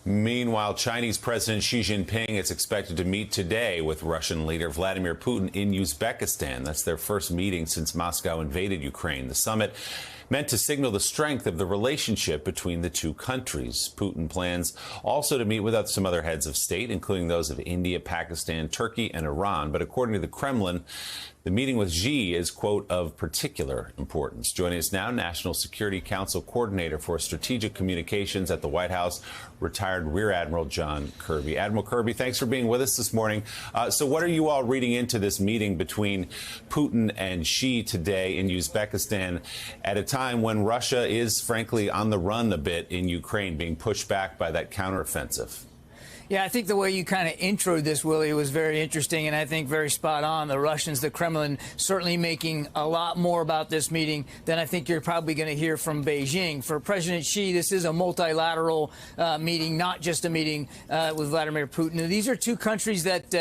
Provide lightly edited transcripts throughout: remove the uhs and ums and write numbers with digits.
Meanwhile, Chinese President Xi Jinping is expected to meet today with Russian leader Vladimir Putin in Uzbekistan. That's their first meeting since Moscow invaded Ukraine. The summit meant to signal the strength of the relationship between the two countries. Putin plans also to meet with some other heads of state, including those of India, Pakistan, Turkey, and Iran. But according to the Kremlin, the meeting with Xi is, quote, of particular importance. Joining us now, National Security Council Coordinator for Strategic Communications at the White House, retired Rear Admiral John Kirby. Admiral Kirby, thanks for being with us this morning. So what are you all reading into this meeting between Putin and Xi today in Uzbekistan at a time when Russia is, frankly, on the run a bit in Ukraine, being pushed back by that counteroffensive? Yeah, I think the way you kind of introed this, Willie, was very interesting and I think very spot on. The Russians, the Kremlin, certainly making a lot more about this meeting than I think you're probably going to hear from Beijing. For President Xi, this is a multilateral meeting, not just a meeting with Vladimir Putin. And these are two countries that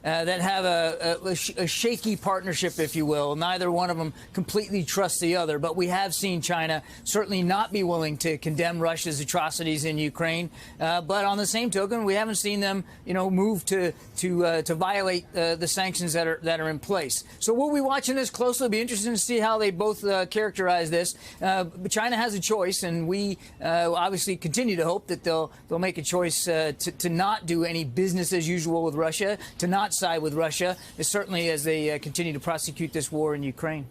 have a shaky partnership, if you will. Neither one of them completely trusts the other. But we have seen China certainly not be willing to condemn Russia's atrocities in Ukraine. But on the same token, we haven't seen them, move to violate the sanctions that are in place. So we'll be watching this closely. It'll be interesting to see how they both characterize this. But China has a choice, and we obviously continue to hope that they'll make a choice to not do any business as usual with Russia, to not side with Russia, certainly as they continue to prosecute this war in Ukraine.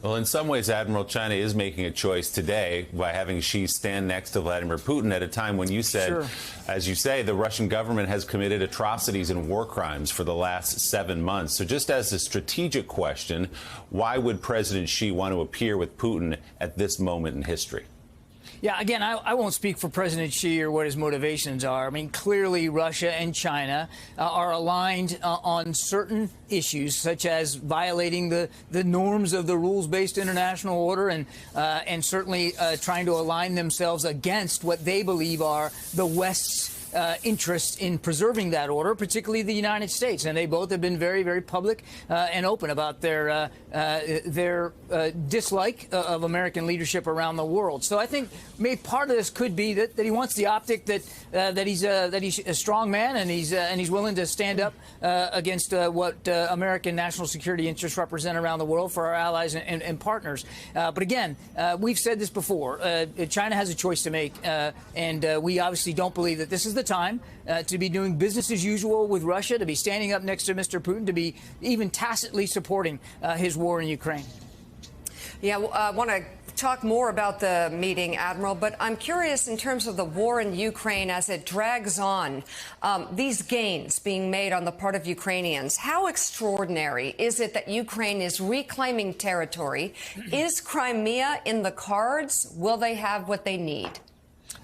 Well, in some ways, Admiral, China is making a choice today by having Xi stand next to Vladimir Putin at a time when you said, sure, as you say, the Russian government has committed atrocities and war crimes for the last 7 months. So just as a strategic question, why would President Xi want to appear with Putin at this moment in history? Yeah, again, I won't speak for President Xi or what his motivations are. I mean, clearly Russia and China are aligned on certain issues, such as violating the norms of the rules-based international order and certainly trying to align themselves against what they believe are the West's interest in preserving that order, particularly the United States. And they both have been very, very public and open about their dislike of American leadership around the world. So I think maybe part of this could be that he wants the optic that he's a strong man and he's willing to stand up against what American national security interests represent around the world for our allies and partners. But again, we've said this before. China has a choice to make, and we obviously don't believe that this is the time to be doing business as usual with Russia, to be standing up next to Mr. Putin, to be even tacitly supporting his war in Ukraine. Yeah, I want to talk more about the meeting, Admiral, but I'm curious in terms of the war in Ukraine as it drags on, these gains being made on the part of Ukrainians. How extraordinary is it that Ukraine is reclaiming territory? Is Crimea in the cards? Will they have what they need?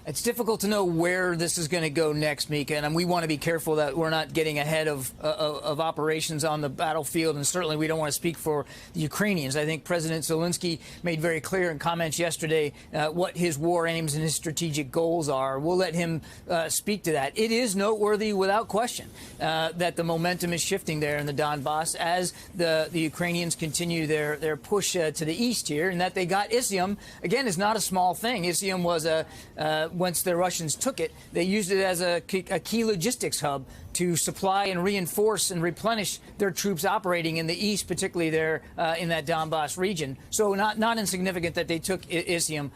It's difficult to know where this is going to go next, Mika, and we want to be careful that we're not getting ahead of operations on the battlefield, and certainly we don't want to speak for the Ukrainians. I think President Zelensky made very clear in comments yesterday what his war aims and his strategic goals are. We'll let him speak to that. It is noteworthy, without question, that the momentum is shifting there in the Donbass as the Ukrainians continue their push to the east here, and that they got Izium, again, is not a small thing. Izium was once the Russians took it, they used it as a key logistics hub to supply and reinforce and replenish their troops operating in the east, particularly there in that Donbass region. So not insignificant that they took Izium.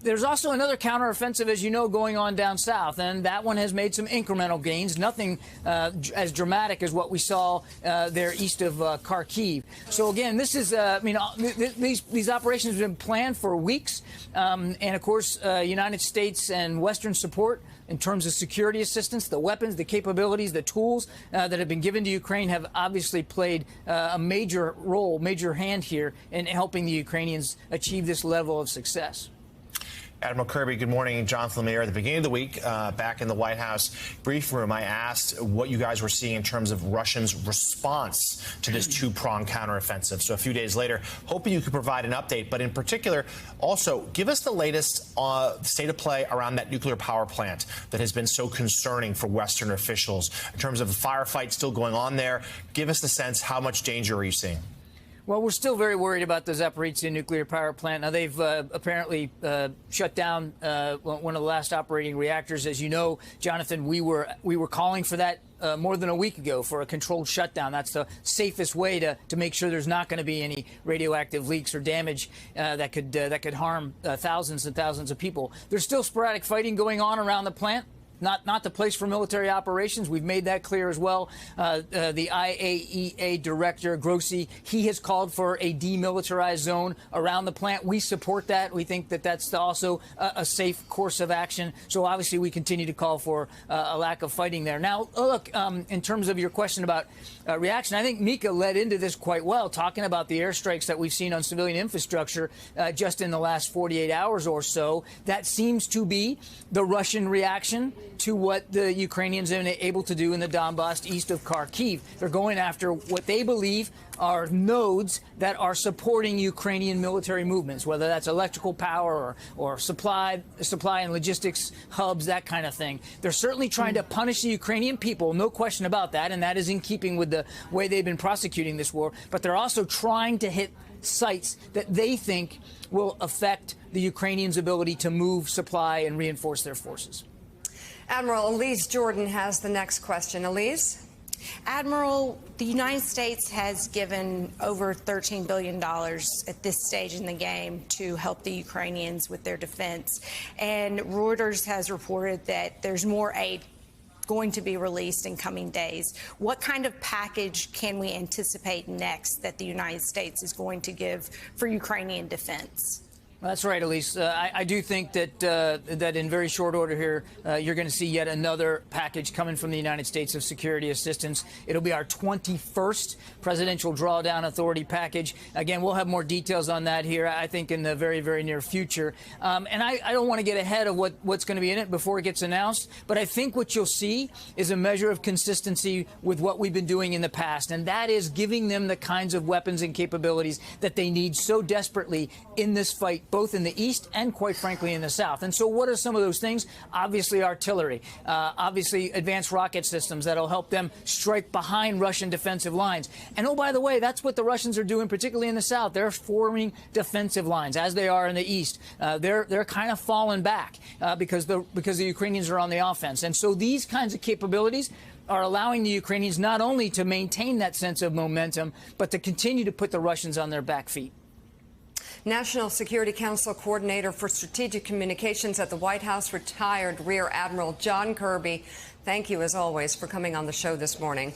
There's also another counteroffensive, as you know, going on down south, and that one has made some incremental gains, nothing as dramatic as what we saw there east of Kharkiv. So again, this is, these operations have been planned for weeks, and of course, United States and Western support in terms of security assistance, the weapons, the capabilities, the tools that have been given to Ukraine have obviously played a major role, major hand here in helping the Ukrainians achieve this level of success. Admiral Kirby, good morning. Jonathan Lemire. At the beginning of the week, back in the White House brief room, I asked what you guys were seeing in terms of Russians' response to this two-pronged counteroffensive. So a few days later, hoping you could provide an update, but in particular, also give us the latest state of play around that nuclear power plant that has been so concerning for Western officials in terms of a firefight still going on there. Give us the sense, how much danger are you seeing? Well, we're still very worried about the Zaporizhzhia nuclear power plant. Now, they've apparently shut down one of the last operating reactors. As you know, Jonathan, we were calling for that more than a week ago for a controlled shutdown. That's the safest way to make sure there's not going to be any radioactive leaks or damage that could harm thousands and thousands of people. There's still sporadic fighting going on around the plant. Not the place for military operations. We've made that clear as well. The IAEA director, Grossi, he has called for a demilitarized zone around the plant. We support that. We think that that's also a safe course of action. So obviously we continue to call for a lack of fighting there. Now, look, in terms of your question about reaction, I think Mika led into this quite well, talking about the airstrikes that we've seen on civilian infrastructure just in the last 48 hours or so. That seems to be the Russian reaction to what the Ukrainians have been able to do in the Donbass east of Kharkiv. They're going after what they believe are nodes that are supporting Ukrainian military movements, whether that's electrical power or supply and logistics hubs, that kind of thing. They're certainly trying to punish the Ukrainian people, no question about that, and that is in keeping with the way they've been prosecuting this war. But they're also trying to hit sites that they think will affect the Ukrainians' ability to move, supply, and reinforce their forces. Admiral Elise Jordan has the next question. Elise? Admiral, the United States has given over $13 billion at this stage in the game to help the Ukrainians with their defense. And Reuters has reported that there's more aid going to be released in coming days. What kind of package can we anticipate next that the United States is going to give for Ukrainian defense? That's right, Elise. I do think that that in very short order here, you're going to see yet another package coming from the United States of security assistance. It'll be our 21st Presidential Drawdown Authority package. Again, we'll have more details on that here, I think, in the very, very near future. And I don't want to get ahead of what's going to be in it before it gets announced. But I think what you'll see is a measure of consistency with what we've been doing in the past. And that is giving them the kinds of weapons and capabilities that they need so desperately in this fight, both in the east and, quite frankly, in the south. And so what are some of those things? Obviously, artillery, obviously, advanced rocket systems that'll help them strike behind Russian defensive lines. And, oh, by the way, that's what the Russians are doing, particularly in the south. They're forming defensive lines, as they are in the east. They're kind of falling back because the Ukrainians are on the offense. And so these kinds of capabilities are allowing the Ukrainians not only to maintain that sense of momentum, but to continue to put the Russians on their back feet. National Security Council Coordinator for Strategic Communications at the White House, retired Rear Admiral John Kirby. Thank you, as always, for coming on the show this morning.